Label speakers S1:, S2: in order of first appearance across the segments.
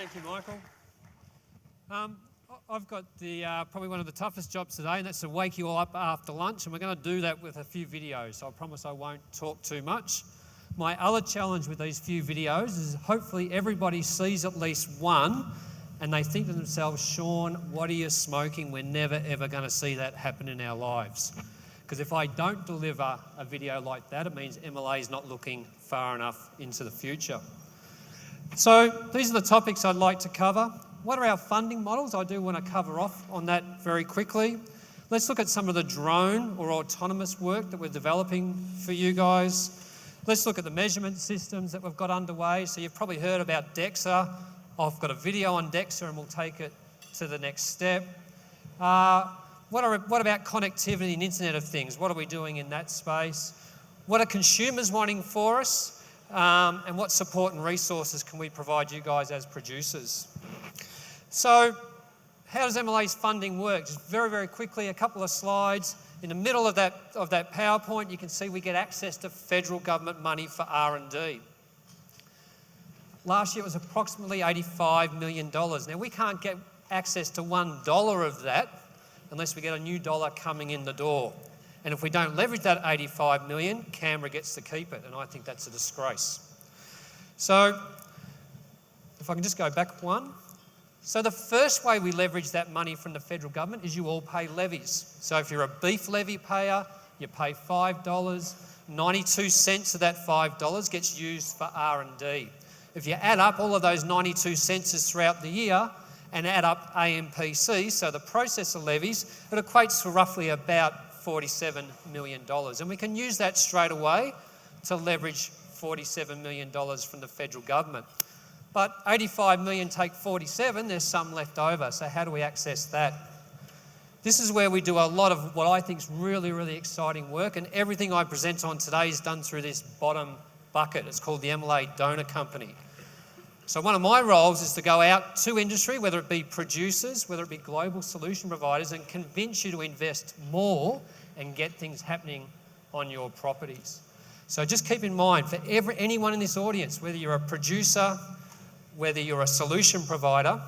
S1: Thank you, Michael. I've got the probably one of the toughest jobs today, and that's to wake you all up after lunch, and we're going to do that with a few videos, so I promise I won't talk too much. My other challenge with these few videos is hopefully everybody sees at least one and they think to themselves, Sean, what are you smoking? We're never ever going to see that happen in our lives. Because if I don't deliver a video like that, it means MLA is not looking far enough into the future. So these are the topics I'd like to cover. What are our funding models? I do want to cover off on that very quickly. Let's look at some of the drone or autonomous work that we're developing for you guys. Let's look at the measurement systems that we've got underway. So you've probably heard about DEXA. I've got a video on DEXA and we'll take it to the next step. What about connectivity and Internet of Things? What are we doing in that space? What are consumers wanting for us? And what support and resources can we provide you guys as producers? So how does MLA's funding work? Just very, very quickly, a couple of slides. In the middle of that PowerPoint, you can see we get access to federal government money for R&D. Last year it was approximately $85 million. Now we can't get access to $1 of that unless we get a new dollar coming in the door. And if we don't leverage that $85 million, Canberra gets to keep it, and I think that's a disgrace. So if I can just go back one. So the first way we leverage that money from the federal government is you all pay levies. So if you're a beef levy payer, you pay $5. 92 cents of that $5 gets used for R&D. If you add up all of those 92 cents throughout the year and add up AMPC, so the processor levies, it equates to roughly about $47 million. And we can use that straight away to leverage $47 million from the federal government. But 85 million take 47, there's some left over. So how do we access that? This is where we do a lot of what I think is really, really exciting work, and everything I present on today is done through this bottom bucket. It's called the MLA Donor Company. So one of my roles is to go out to industry, whether it be producers, whether it be global solution providers, and convince you to invest more and get things happening on your properties. So just keep in mind, for anyone in this audience, whether you're a producer, whether you're a solution provider,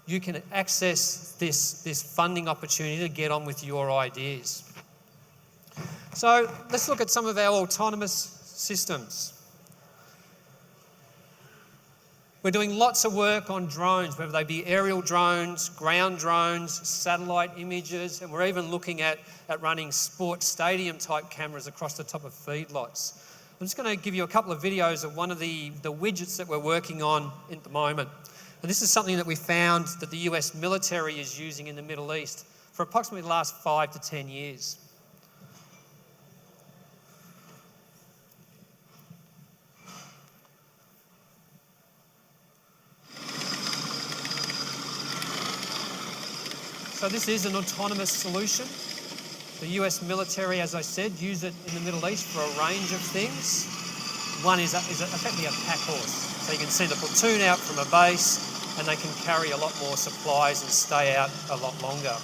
S1: you can access this funding opportunity to get on with your ideas. So let's look at some of our autonomous systems. We're doing lots of work on drones, whether they be aerial drones, ground drones, satellite images, and we're even looking at running sports stadium type cameras across the top of feedlots. I'm just going to give you a couple of videos of one of the widgets that we're working on at the moment. And this is something that we found that the US military is using in the Middle East for approximately the last 5 to 10 years. So this is an autonomous solution. The US military, as I said, use it in the Middle East for a range of things. One is effectively a pack horse. So you can send a platoon out from a base and they can carry a lot more supplies and stay out a lot longer.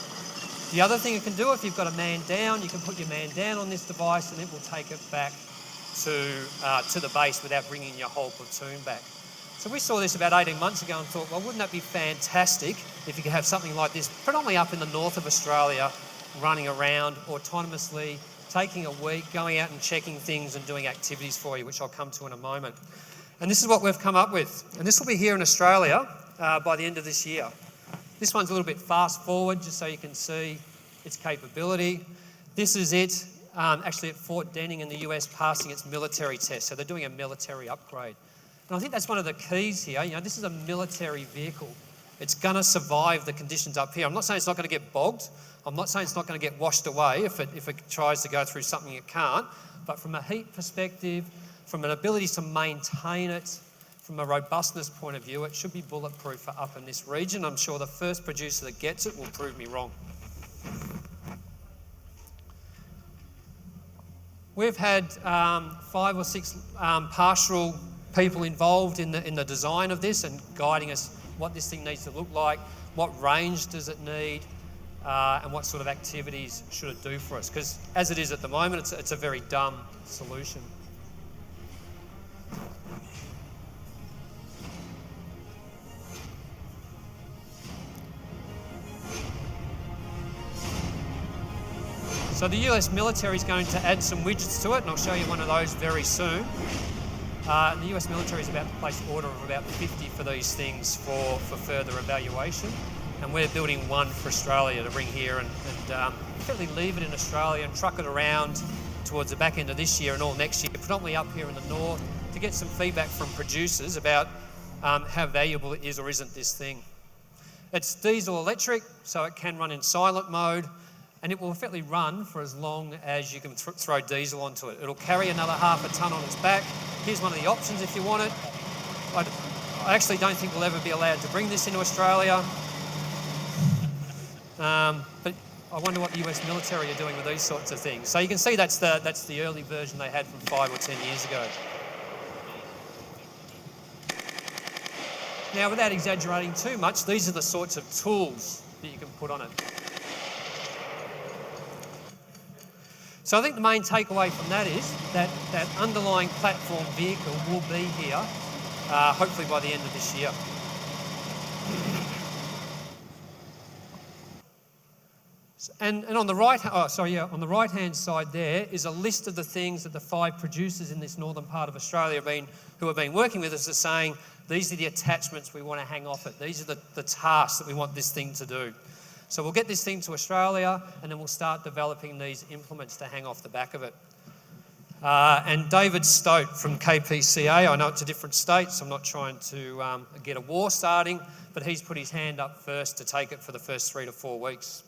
S1: The other thing it can do, if you've got a man down, you can put your man down on this device and it will take it back to the base without bringing your whole platoon back. So we saw this about 18 months ago and thought, well, wouldn't that be fantastic if you could have something like this, predominantly up in the north of Australia, running around autonomously, taking a week, going out and checking things and doing activities for you, which I'll come to in a moment. And this is what we've come up with. And this will be here in Australia by the end of this year. This one's a little bit fast forward, just so you can see its capability. This is it actually at Fort Denning in the US passing its military test. So they're doing a military upgrade. And I think that's one of the keys here. You know, this is a military vehicle. It's going to survive the conditions up here. I'm not saying it's not going to get bogged. I'm not saying it's not going to get washed away if it tries to go through something it can't. But from a heat perspective, from an ability to maintain it, from a robustness point of view, it should be bulletproof for up in this region. I'm sure the first producer that gets it will prove me wrong. We've had 5 or 6 pastoral people involved in the design of this and guiding us what this thing needs to look like, what range does it need, and what sort of activities should it do for us. Because as it is at the moment, it's a very dumb solution. So the US military is going to add some widgets to it, and I'll show you one of those very soon. The US military is about to place an order of about 50 for these things for further evaluation. And we're building one for Australia to bring here and effectively leave it in Australia and truck it around towards the back end of this year and all next year, predominantly up here in the north, to get some feedback from producers about how valuable it is or isn't this thing. It's diesel electric, so it can run in silent mode, and it will effectively run for as long as you can throw diesel onto it. It'll carry another half a tonne on its back. Here's one of the options if you want it. I actually don't think we'll ever be allowed to bring this into Australia. But I wonder what the US military are doing with these sorts of things. So you can see that's the early version they had from 5 or 10 years ago. Now, without exaggerating too much, these are the sorts of tools that you can put on it. So I think the main takeaway from that is that underlying platform vehicle will be here, hopefully by the end of this year. And on the on the right-hand side there is a list of the things that the 5 producers in this northern part of Australia who have been working with us are saying, these are the attachments we want to hang off it. These are the tasks that we want this thing to do. So we'll get this thing to Australia and then we'll start developing these implements to hang off the back of it. And David Stote from KPCA, I know it's a different state, so I'm not trying to get a war starting, but he's put his hand up first to take it for the first 3 to 4 weeks.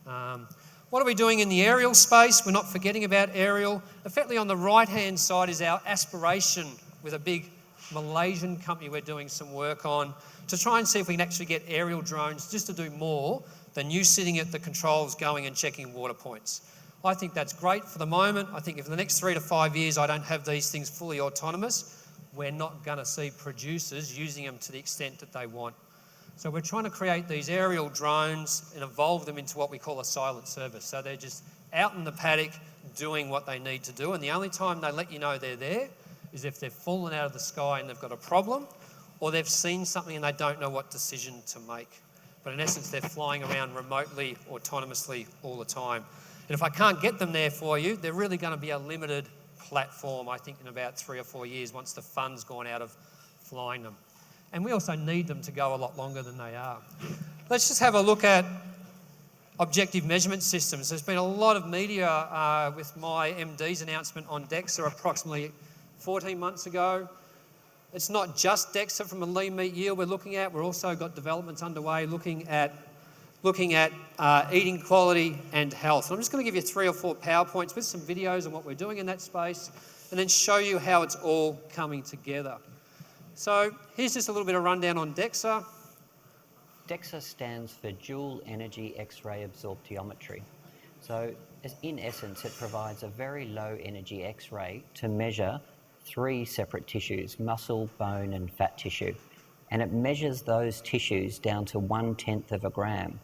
S1: What are we doing in the aerial space? We're not forgetting about aerial. Effectively on the right-hand side is our aspiration with a big Malaysian company we're doing some work on to try and see if we can actually get aerial drones just to do more than you sitting at the controls going and checking water points. I think that's great for the moment. I think if in the next 3 to 5 years I don't have these things fully autonomous, we're not going to see producers using them to the extent that they want. So we're trying to create these aerial drones and evolve them into what we call a silent service. So they're just out in the paddock doing what they need to do, and the only time they let you know they're there is if they've fallen out of the sky and they've got a problem, or they've seen something and they don't know what decision to make. But in essence, they're flying around remotely, autonomously all the time. And if I can't get them there for you, they're really going to be a limited platform, I think, in about 3 or 4 years once the fun's gone out of flying them. And we also need them to go a lot longer than they are. Let's just have a look at objective measurement systems. There's been a lot of media with my MD's announcement on DEXA approximately 14 months ago. It's not just DEXA from a lean meat yield we're looking at. We've also got developments underway looking at eating quality and health. And I'm just going to give you 3 or 4 PowerPoints with some videos on what we're doing in that space and then show you how it's all coming together. So here's just a little bit of rundown on DEXA.
S2: DEXA stands for Dual Energy X-ray Absorptiometry. So in essence, it provides a very low energy X-ray to measure 3 separate tissues, muscle, bone and fat tissue. And it measures those tissues down to 1/10 of a gram.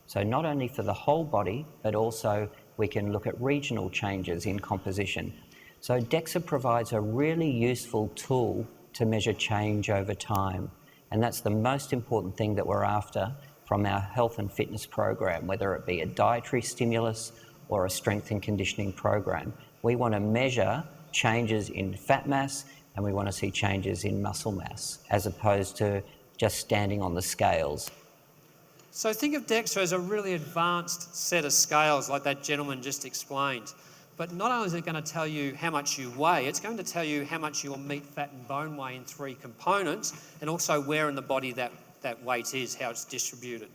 S2: So not only for the whole body, but also we can look at regional changes in composition. So DEXA provides a really useful tool to measure change over time. And that's the most important thing that we're after from our health and fitness program, whether it be a dietary stimulus or a strength and conditioning program. We want to measure changes in fat mass and we want to see changes in muscle mass as opposed to just standing on the scales.
S1: So think of DEXA as a really advanced set of scales like that gentleman just explained. But not only is it going to tell you how much you weigh, it's going to tell you how much your meat, fat and bone weigh in 3 components and also where in the body that weight is, how it's distributed.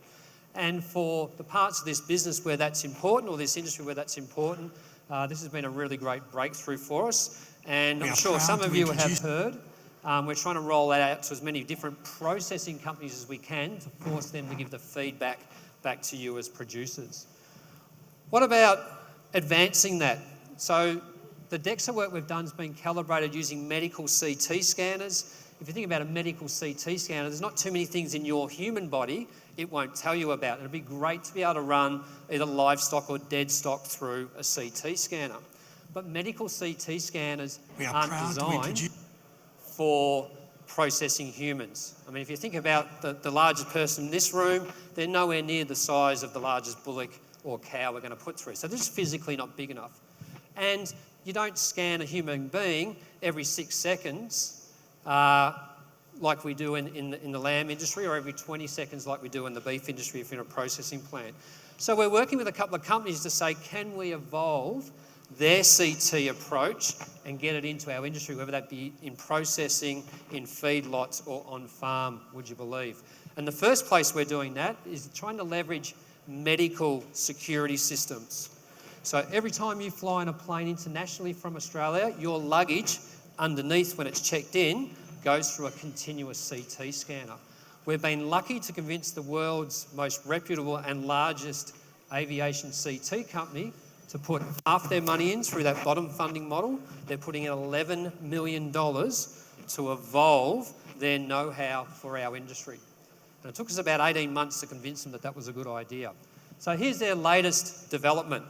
S1: And for the parts of this business where that's important, or this industry where that's important, this has been a really great breakthrough for us. And I'm sure some of you have heard, we're trying to roll that out to as many different processing companies as we can to force them to give the feedback back to you as producers. What about advancing that? So the DEXA work we've done has been calibrated using medical CT scanners. If you think about a medical CT scanner, there's not too many things in your human body it won't tell you about. It'd be great to be able to run either livestock or dead stock through a CT scanner. But medical CT scanners aren't designed for processing humans. I mean, if you think about the largest person in this room, they're nowhere near the size of the largest bullock or cow we're going to put through. So they're just physically not big enough. And you don't scan a human being every 6 seconds like we do in the lamb industry, or every 20 seconds like we do in the beef industry if you're in a processing plant. So we're working with a couple of companies to say, can we evolve their CT approach and get it into our industry, whether that be in processing, in feedlots or on farm, would you believe? And the first place we're doing that is trying to leverage medical security systems. So every time you fly in a plane internationally from Australia, your luggage underneath when it's checked in goes through a continuous CT scanner. We've been lucky to convince the world's most reputable and largest aviation CT company to put half their money in through that bottom funding model. They're putting in $11 million to evolve their know-how for our industry. And it took us about 18 months to convince them that that was a good idea. So here's their latest development.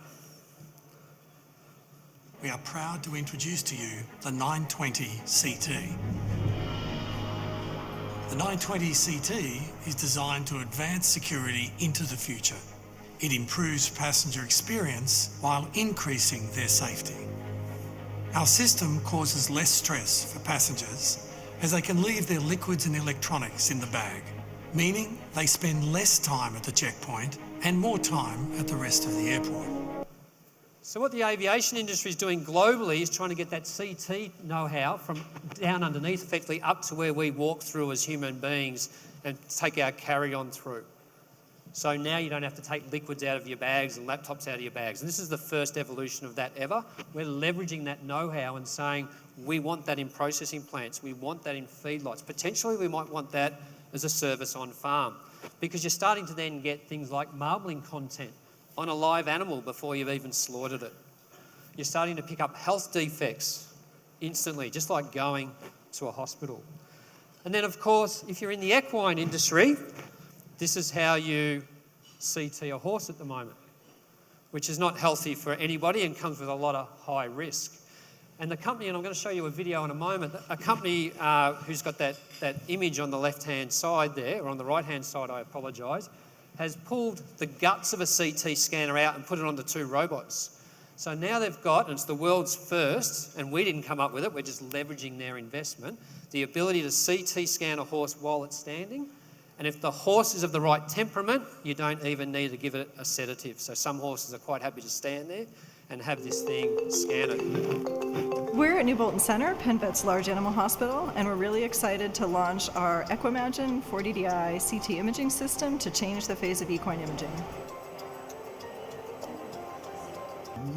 S3: We are proud to introduce to you the 920 CT. The 920 CT is designed to advance security into the future. It improves passenger experience while increasing their safety. Our system causes less stress for passengers as they can leave their liquids and electronics in the bag, meaning they spend less time at the checkpoint and more time at the rest of the airport.
S1: So what the aviation industry is doing globally is trying to get that CT know-how from down underneath, effectively up to where we walk through as human beings and take our carry-on through. So now you don't have to take liquids out of your bags and laptops out of your bags. And this is the first evolution of that ever. We're leveraging that know-how and saying, we want that in processing plants, we want that in feedlots. Potentially we might want that as a service on farm, because you're starting to then get things like marbling content on a live animal before you've even slaughtered it. You're starting to pick up health defects instantly, just like going to a hospital. And then, of course, if you're in the equine industry, this is how you CT a horse at the moment, which is not healthy for anybody and comes with a lot of high risk. And the company, and I'm going to show you a video in a moment, a company who's got that image on the left-hand side there, or on the right-hand side, I apologise, has pulled the guts of a CT scanner out and put it onto 2 robots. So now they've got, and it's the world's first, and we didn't come up with it, we're just leveraging their investment, the ability to CT scan a horse while it's standing. And if the horse is of the right temperament, you don't even need to give it a sedative. So some horses are quite happy to stand there and have this thing scan it.
S4: We're at New Bolton Center, PennVet's large animal hospital, and we're really excited to launch our Equimagine 4DDI CT imaging system to change the face of equine imaging.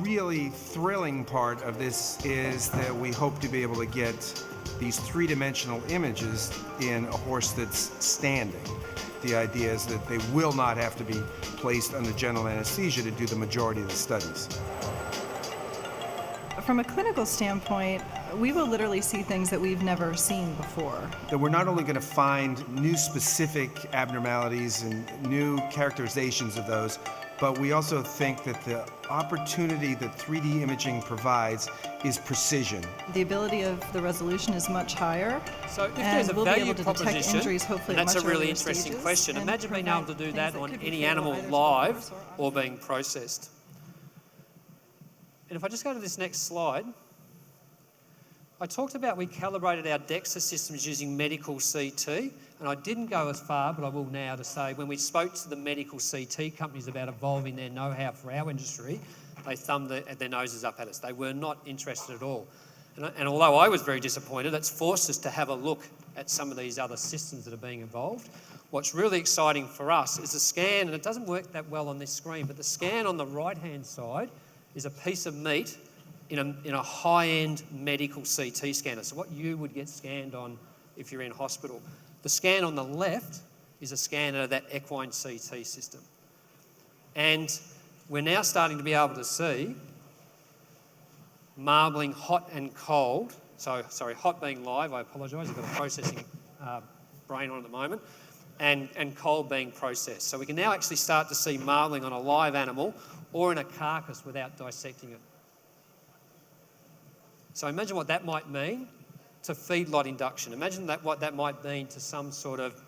S5: Really thrilling part of this is that we hope to be able to get these 3-dimensional images in a horse that's standing. The idea is that they will not have to be placed under general anesthesia to do the majority of the studies.
S4: From a clinical standpoint, we will literally see things that we've never seen before.
S5: That we're not only going to find new specific abnormalities and new characterizations of those, but we also think that the opportunity that 3D imaging provides is precision.
S4: The ability of the resolution is much higher.
S1: So if
S4: and
S1: there's a
S4: we'll
S1: value
S4: be able to detect
S1: proposition,
S4: injuries, hopefully,
S1: and that's
S4: at
S1: a
S4: much
S1: really
S4: earlier
S1: interesting
S4: stages,
S1: question.
S4: and
S1: Imagine being able to do that
S4: prevent
S1: on
S4: things that
S1: any
S4: could be
S1: animal
S4: fatal, either
S1: live
S4: to the horse
S1: or being processed. And if I just go to this next slide, I talked about we calibrated our DEXA systems using medical CT, and I didn't go as far, but I will now, to say when we spoke to the medical CT companies about evolving their know-how for our industry, they thumbed their noses up at us. They were not interested at all. And although I was very disappointed, it's forced us to have a look at some of these other systems that are being evolved. What's really exciting for us is the scan, and it doesn't work that well on this screen, but the scan on the right-hand side is a piece of meat in a high-end medical CT scanner. So what you would get scanned on if you're in hospital. The scan on the left is a scanner of that equine CT system. And we're now starting to be able to see marbling hot and cold. So, sorry, hot being live, I apologise, I've got a processing brain on at the moment, and cold being processed. So we can now actually start to see marbling on a live animal or in a carcass without dissecting it. So imagine what that might mean to feedlot induction. Imagine what that might mean to some sort of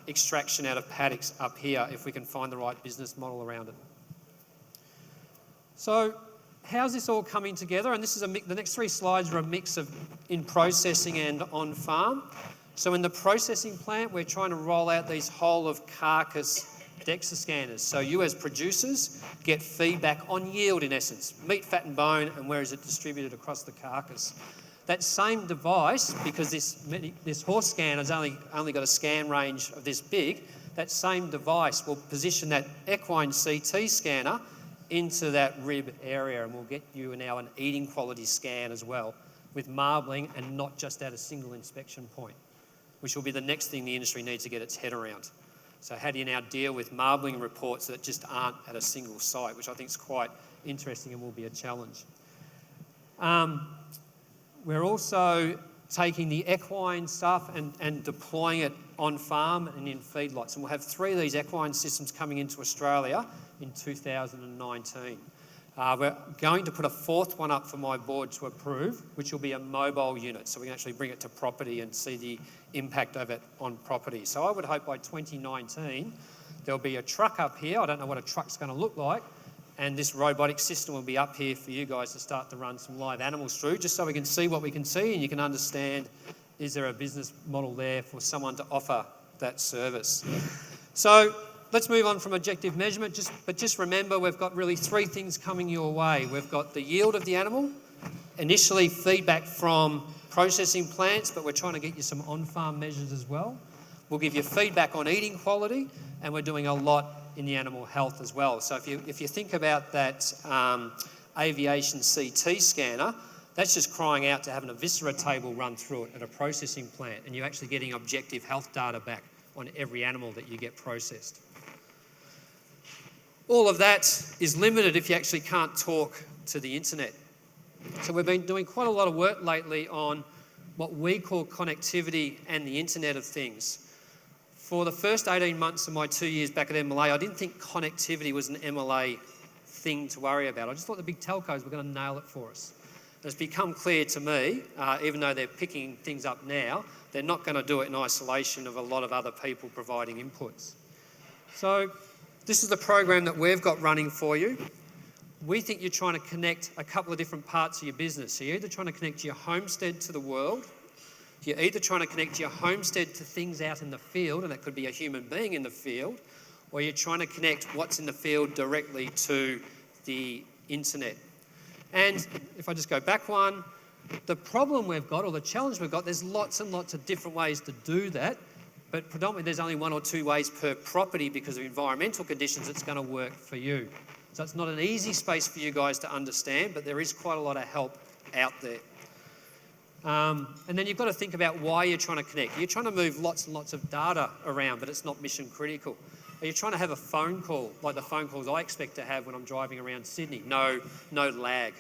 S1: extraction out of paddocks up here if we can find the right business model around it. So how's this all coming together? And this is the next 3 slides are a mix of in processing and on farm. So in the processing plant, we're trying to roll out these whole of carcass DEXA scanners. So you as producers get feedback on yield in essence, meat, fat and bone, and where is it distributed across the carcass. That same device, because this horse scanner's only got a scan range of this big, that same device will position that equine CT scanner into that rib area, and we'll get you now an eating quality scan as well, with marbling and not just at a single inspection point, which will be the next thing the industry needs to get its head around. So how do you now deal with marbling reports that just aren't at a single site, which I think is quite interesting and will be a challenge. We're also taking the equine stuff and deploying it on farm and in feedlots. And we'll have 3 of these equine systems coming into Australia in 2019. We're going to put a 4th one up for my board to approve, which will be a mobile unit, so we can actually bring it to property and see the impact of it on property. So I would hope by 2019 there'll be a truck up here. I don't know what a truck's going to look like, and this robotic system will be up here for you guys to start to run some live animals through, just so we can see what we can see and you can understand, is there a business model there for someone to offer that service. So let's move on from objective measurement, but just remember we've got really 3 things coming your way. We've got the yield of the animal, initially feedback from processing plants, but we're trying to get you some on-farm measures as well. We'll give you feedback on eating quality, and we're doing a lot in the animal health as well. So if you think about that aviation CT scanner, that's just crying out to having a viscera table run through it at a processing plant, and you're actually getting objective health data back on every animal that you get processed. All of that is limited if you actually can't talk to the internet. So we've been doing quite a lot of work lately on what we call connectivity and the Internet of Things. For the first 18 months of my 2 years back at MLA, I didn't think connectivity was an MLA thing to worry about. I just thought the big telcos were going to nail it for us. And it's become clear to me, even though they're picking things up now, they're not going to do it in isolation of a lot of other people providing inputs. So this is the program that we've got running for you. We think you're trying to connect a couple of different parts of your business. So you're either trying to connect your homestead to the world, you're either trying to connect your homestead to things out in the field, and that could be a human being in the field, or you're trying to connect what's in the field directly to the internet. And if I just go back one, the problem we've got, or the challenge we've got, there's lots and lots of different ways to do that, but predominantly there's only 1 or 2 ways per property because of environmental conditions it's going to work for you. So it's not an easy space for you guys to understand, but there is quite a lot of help out there. And then you've got to think about why you're trying to connect. You're trying to move lots and lots of data around, but it's not mission critical. Are you trying to have a phone call, like the phone calls I expect to have when I'm driving around Sydney? No lag,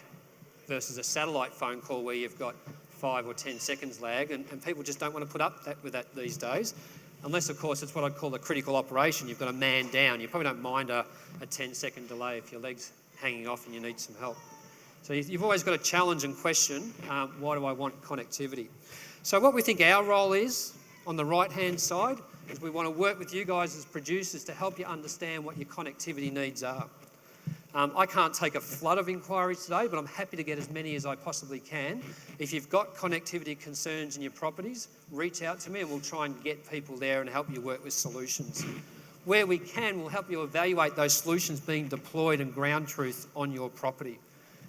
S1: versus a satellite phone call where you've got 5 or 10 seconds lag, and people just don't want to put up with that these days. Unless, of course, it's what I'd call a critical operation. You've got a man down. You probably don't mind a 10-second delay if your leg's hanging off and you need some help. So you've always got to challenge and question, why do I want connectivity? So what we think our role is, on the right-hand side, is we want to work with you guys as producers to help you understand what your connectivity needs are. I can't take a flood of inquiries today, but I'm happy to get as many as I possibly can. If you've got connectivity concerns in your properties, reach out to me and we'll try and get people there and help you work with solutions. Where we can, we'll help you evaluate those solutions being deployed and ground truth on your property.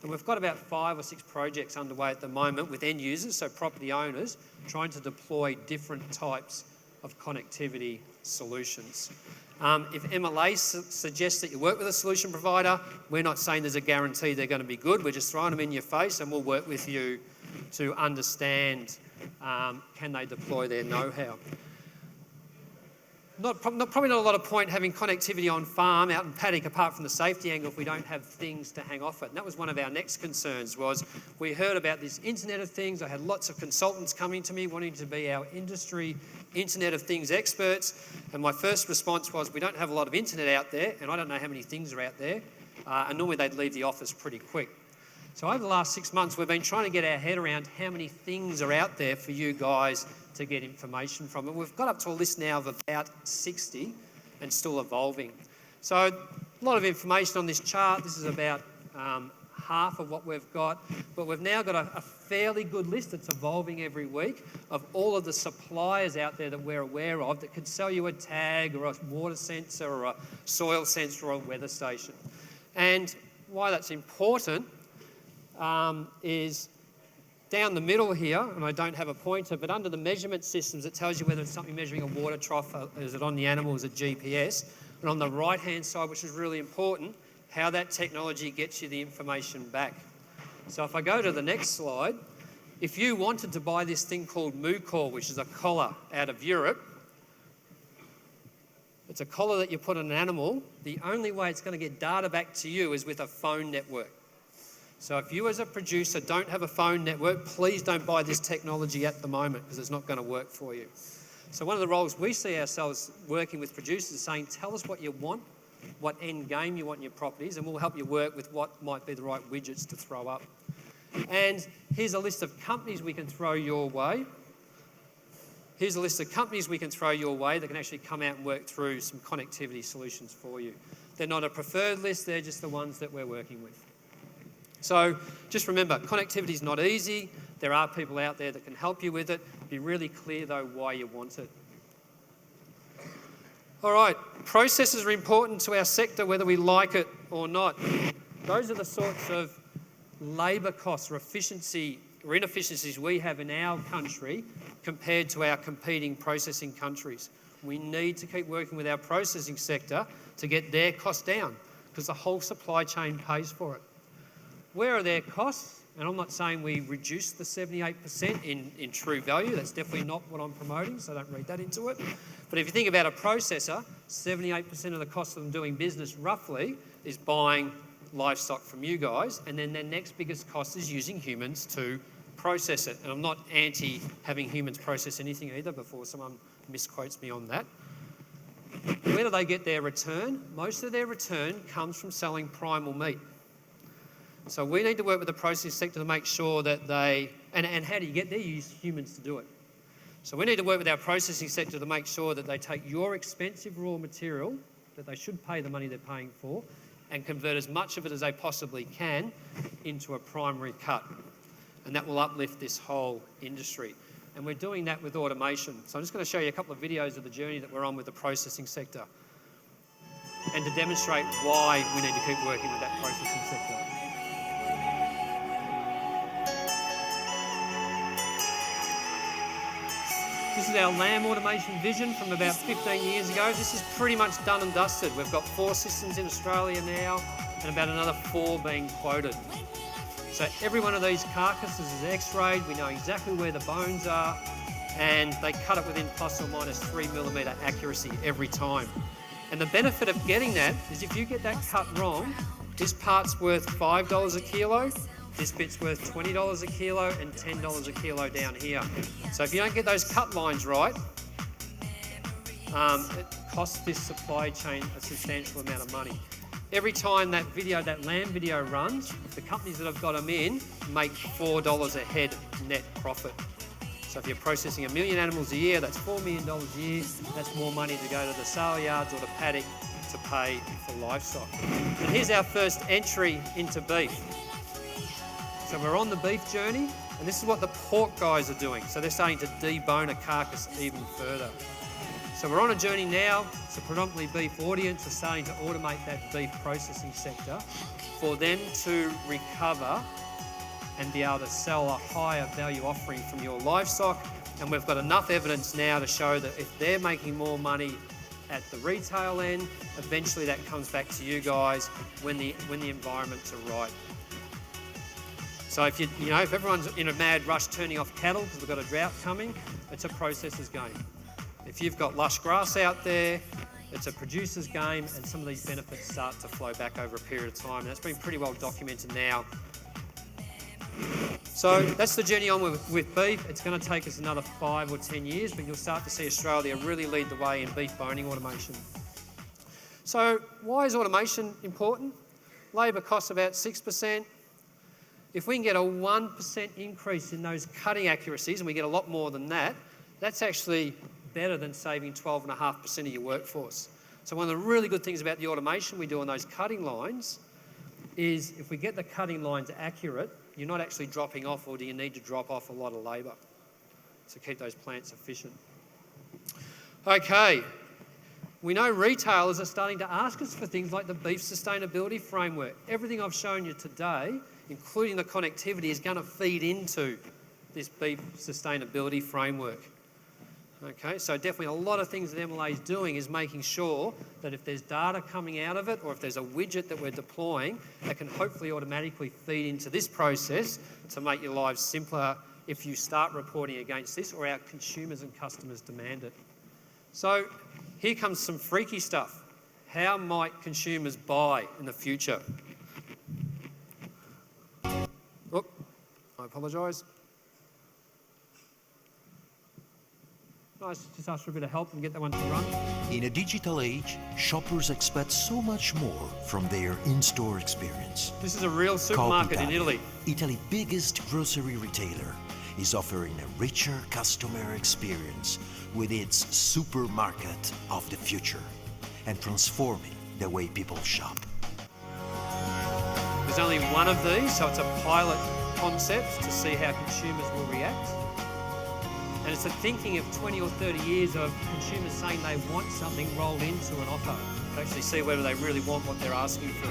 S1: And we've got about 5 or 6 projects underway at the moment with end users, so property owners, trying to deploy different types of connectivity solutions. If MLA suggests that you work with a solution provider, we're not saying there's a guarantee they're going to be good. We're just throwing them in your face and we'll work with you to understand, can they deploy their know-how. Probably not a lot of point having connectivity on farm out in paddock apart from the safety angle if we don't have things to hang off it. And that was one of our next concerns was we heard about this Internet of Things. I had lots of consultants coming to me wanting to be our industry Internet of Things experts. And my first response was we don't have a lot of internet out there and I don't know how many things are out there. And normally they'd leave the office pretty quick. So over the last 6 months, we've been trying to get our head around how many things are out there for you guys to get information from. And we've got up to a list now of about 60 and still evolving. So a lot of information on this chart. This is about half of what we've got, but we've now got a fairly good list that's evolving every week of all of the suppliers out there that we're aware of that could sell you a tag or a water sensor or a soil sensor or a weather station. And why that's important is down the middle here, and I don't have a pointer, but under the measurement systems, it tells you whether it's something measuring a water trough, is it on the animal, is it GPS? And on the right-hand side, which is really important, how that technology gets you the information back. So if I go to the next slide, if you wanted to buy this thing called Mucor, which is a collar out of Europe, it's a collar that you put on an animal, the only way it's going to get data back to you is with a phone network. So if you as a producer don't have a phone network, please don't buy this technology at the moment because it's not going to work for you. So one of the roles we see ourselves working with producers is saying, tell us what you want, what end game you want in your properties, and we'll help you work with what might be the right widgets to throw up. And here's a list of companies we can throw your way. Here's a list of companies we can throw your way that can actually come out and work through some connectivity solutions for you. They're not a preferred list, they're just the ones that we're working with. So just remember, connectivity is not easy. There are people out there that can help you with it. Be really clear though why you want it. All right, processes are important to our sector whether we like it or not. Those are the sorts of labour costs or inefficiencies we have in our country compared to our competing processing countries. We need to keep working with our processing sector to get their costs down because the whole supply chain pays for it. Where are their costs? And I'm not saying we reduce the 78% in true value. That's definitely not what I'm promoting, so don't read that into it. But if you think about a processor, 78% of the cost of them doing business roughly is buying livestock from you guys, and then their next biggest cost is using humans to process it. And I'm not anti having humans process anything either before someone misquotes me on that. Where do they get their return? Most of their return comes from selling primal meat. So we need to work with the processing sector to make sure that they, and how do you get there? You use humans to do it. So we need to work with our processing sector to make sure that they take your expensive raw material that they should pay the money they're paying for and convert as much of it as they possibly can into a primary cut. And that will uplift this whole industry. And we're doing that with automation. So I'm just going to show you a couple of videos of the journey that we're on with the processing sector and to demonstrate why we need to keep working with that processing sector. This is our lamb automation vision from about 15 years ago. This is pretty much done and dusted. We've got 4 systems in Australia now and about another 4 being quoted. So every one of these carcasses is x-rayed. We know exactly where the bones are and they cut it within plus or minus 3mm accuracy every time. And the benefit of getting that is if you get that cut wrong, this part's worth $5 a kilo. This bit's worth $20 a kilo and $10 a kilo down here. So if you don't get those cut lines right, it costs this supply chain a substantial amount of money. Every time that lamb video runs, the companies that have got them in make $4 a head net profit. So if you're processing 1 million animals a year, that's $4 million a year. That's more money to go to the sale yards or the paddock to pay for livestock. And here's our first entry into beef. So we're on the beef journey, and this is what the pork guys are doing. So they're starting to debone a carcass even further. So we're on a journey now. It's a predominantly beef audience. We're starting to automate that beef processing sector for them to recover and be able to sell a higher value offering from your livestock. And we've got enough evidence now to show that if they're making more money at the retail end, eventually that comes back to you guys when the environments are right. So if if everyone's in a mad rush turning off cattle because we've got a drought coming, it's a processor's game. If you've got lush grass out there, it's a producer's game, and some of these benefits start to flow back over a period of time. And that's been pretty well documented now. So that's the journey on with beef. It's going to take us another 5 or 10 years, but you'll start to see Australia really lead the way in beef boning automation. So why is automation important? Labour costs about 6%. If we can get a 1% increase in those cutting accuracies, and we get a lot more than that, that's actually better than saving 12.5% of your workforce. So one of the really good things about the automation we do on those cutting lines is if we get the cutting lines accurate, you're not actually dropping off, or do you need to drop off a lot of labour to keep those plants efficient? Okay, we know retailers are starting to ask us for things like the beef sustainability framework. Everything I've shown you today, including the connectivity, is going to feed into this beef sustainability framework. Okay, so definitely a lot of things that MLA is doing is making sure that if there's data coming out of it, or if there's a widget that we're deploying, that can hopefully automatically feed into this process to make your lives simpler if you start reporting against this, or our consumers and customers demand it. So here comes some freaky stuff. How might consumers buy in the future? Oh, I apologise. Nice, just ask for a bit of help and get that one to run.
S6: In a digital age, shoppers expect so much more from their in-store experience.
S1: This is a real supermarket in Italy.
S6: Italy's biggest grocery retailer, is offering a richer customer experience with its supermarket of the future and transforming the way people shop.
S1: There's only one of these, so it's a pilot concept to see how consumers will react. And it's a thinking of 20 or 30 years of consumers saying they want something rolled into an offer to actually see whether they really want what they're asking for.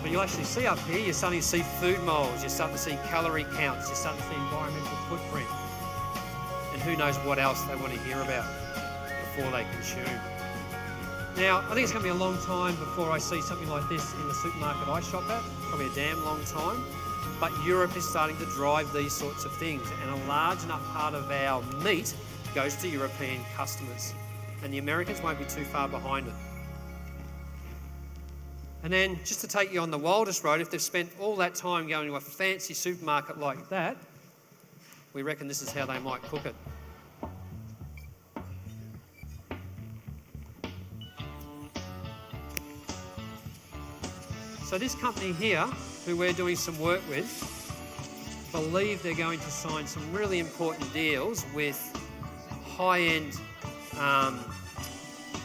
S1: But you'll actually see up here, you're starting to see food moles, you're starting to see calorie counts, you're starting to see environmental footprint. And who knows what else they want to hear about before they consume. Now, I think it's going to be a long time before I see something like this in the supermarket I shop at, probably a damn long time. But Europe is starting to drive these sorts of things, and a large enough part of our meat goes to European customers, and the Americans won't be too far behind it. And then, just to take you on the wildest road, if they've spent all that time going to a fancy supermarket like that, we reckon this is how they might cook it. So this company here, who we're doing some work with, believe they're going to sign some really important deals with high-end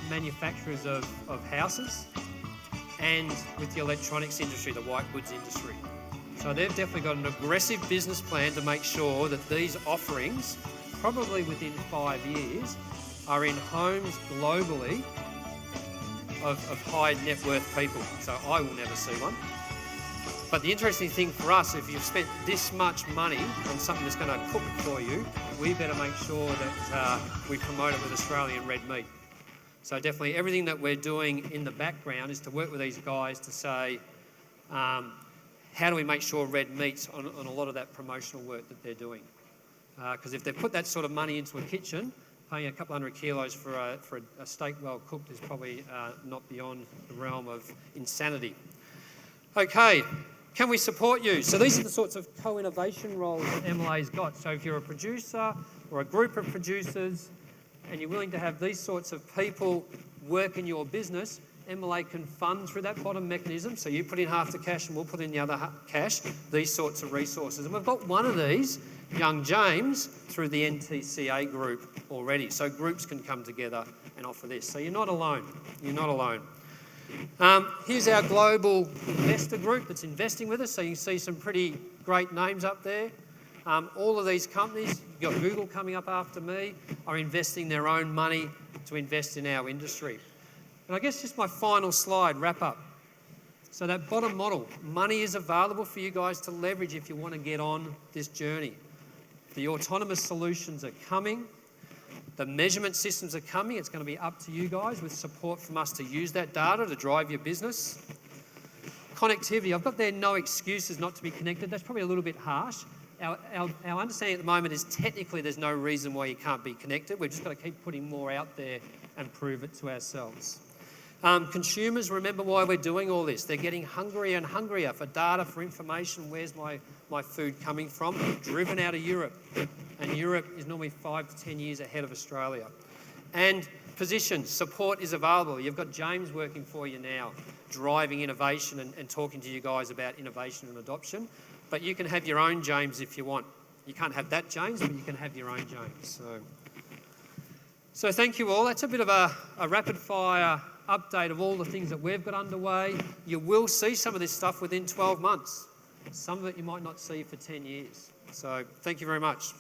S1: manufacturers of houses and with the electronics industry, the white goods industry. So they've definitely got an aggressive business plan to make sure that these offerings, probably within 5 years, are in homes globally of high net worth people. So I will never see one. But the interesting thing for us, if you've spent this much money on something that's going to cook it for you, we better make sure that we promote it with Australian red meat. So definitely everything that we're doing in the background is to work with these guys to say, how do we make sure red meat's on a lot of that promotional work that they're doing? Because if they put that sort of money into a kitchen, paying a couple hundred kilos for a steak well cooked is probably not beyond the realm of insanity. Okay, can we support you? So these are the sorts of co-innovation roles that MLA's got. So if you're a producer or a group of producers and you're willing to have these sorts of people work in your business, MLA can fund through that bottom mechanism. So you put in half the cash and we'll put in the other cash, these sorts of resources. And we've got one of these, young James, through the NTCA group already. So groups can come together and offer this. So you're not alone. You're not alone. Here's our global investor group that's investing with us. So you can see some pretty great names up there. All of these companies, you've got Google coming up after me, are investing their own money to invest in our industry. And I guess just my final slide, wrap up. So that bottom model, money is available for you guys to leverage if you want to get on this journey. The autonomous solutions are coming. The measurement systems are coming. It's going to be up to you guys with support from us to use that data to drive your business. Connectivity, I've got there no excuses not to be connected. That's probably a little bit harsh. Our understanding at the moment is technically there's no reason why you can't be connected. We've just got to keep putting more out there and prove it to ourselves. Consumers, remember why we're doing all this. They're getting hungrier and hungrier for data, for information. Where's my food coming from? Driven out of Europe. And Europe is normally 5 to 10 years ahead of Australia. And position, support is available. You've got James working for you now, driving innovation and talking to you guys about innovation and adoption. But you can have your own James if you want. You can't have that James, but you can have your own James. So thank you all. That's a bit of a rapid fire update of all the things that we've got underway. You will see some of this stuff within 12 months. Some of it you might not see for 10 years. So thank you very much.